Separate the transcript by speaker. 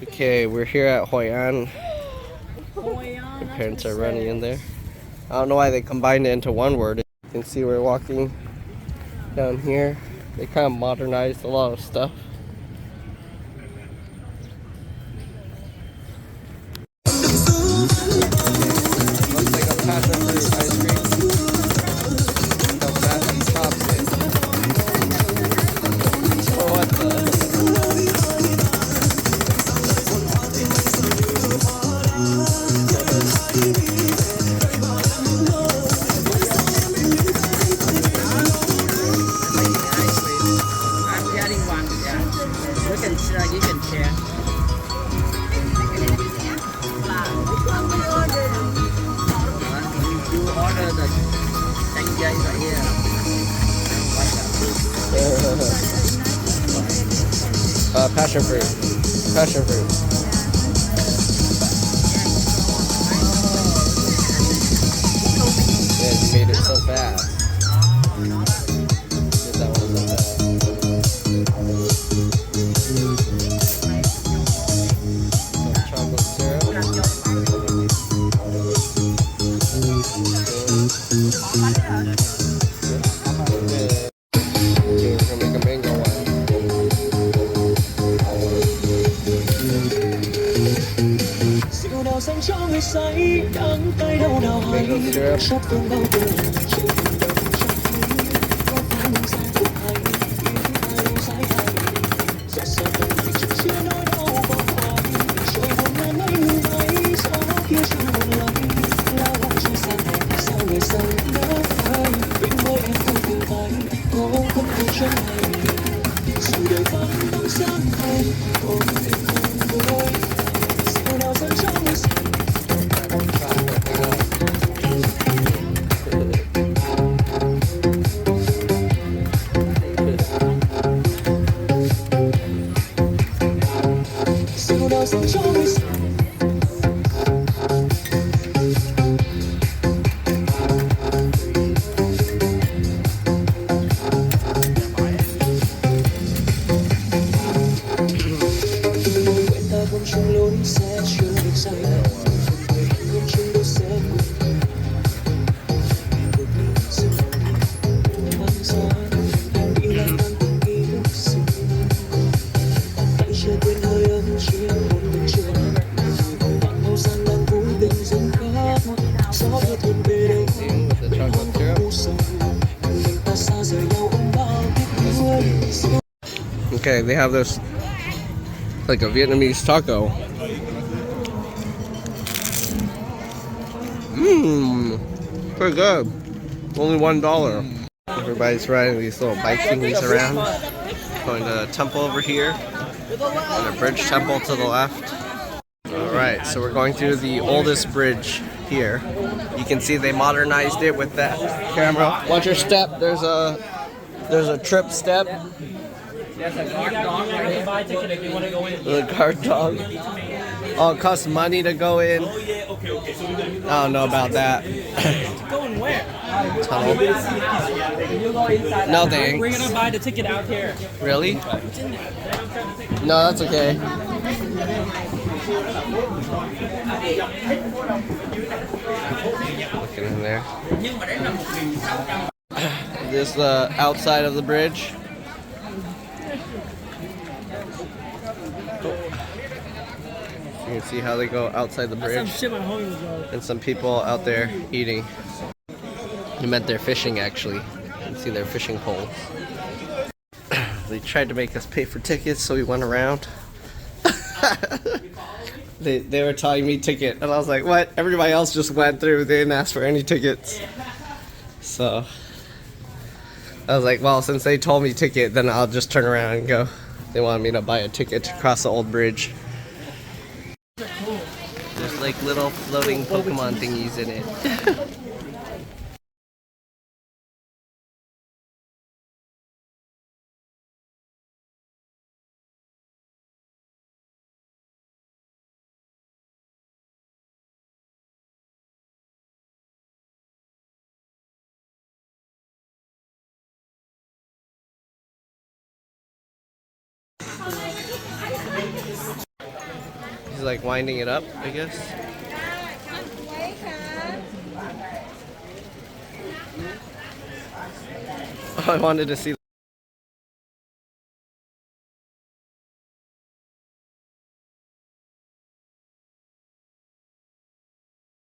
Speaker 1: Okay, we're here at Hoi An. My parents are running in there. I don't know why they combined it into one word. You can see we're walking down here. They kind of modernized a lot of stuff. Looks like a passion fruit ice cream. How fast he chops it. Oh, what the?
Speaker 2: You can share. You order the chanh dây right here.
Speaker 1: Passion fruit. Passion fruit. Yeah, you made it so fast. Did that one so fast. Some chocolate syrup. Okay, we're gonna make a mango one. Mango syrup. Okay, they have this like a Vietnamese taco. Pretty good. Only $1. Everybody's riding these little bike thingies around. Going to the temple over here, and a bridge temple to the left. Alright, so we're going through the oldest bridge here. You can see they modernized it with that camera. Watch your step. There's a trip step. The guard dog. Oh, it costs money to go in. I don't know about that.
Speaker 2: Going where?
Speaker 1: Tunnel. No thanks.
Speaker 2: We're gonna buy the ticket out here.
Speaker 1: Really? No, that's okay. Looking in there. This is the outside of the bridge. You can see how they go outside the bridge. And some people out there eating. I meant they're fishing actually. You can see their fishing poles. They tried to make us pay for tickets, so we went around. They were telling me ticket, and I was like, what? Everybody else just went through. They didn't ask for any tickets. So I was like, well, since they told me ticket, then I'll just turn around and go. They wanted me to buy a ticket to cross the old bridge. There's like little floating Pokemon thingies in it. like winding it up, I guess. Oh, I wanted to see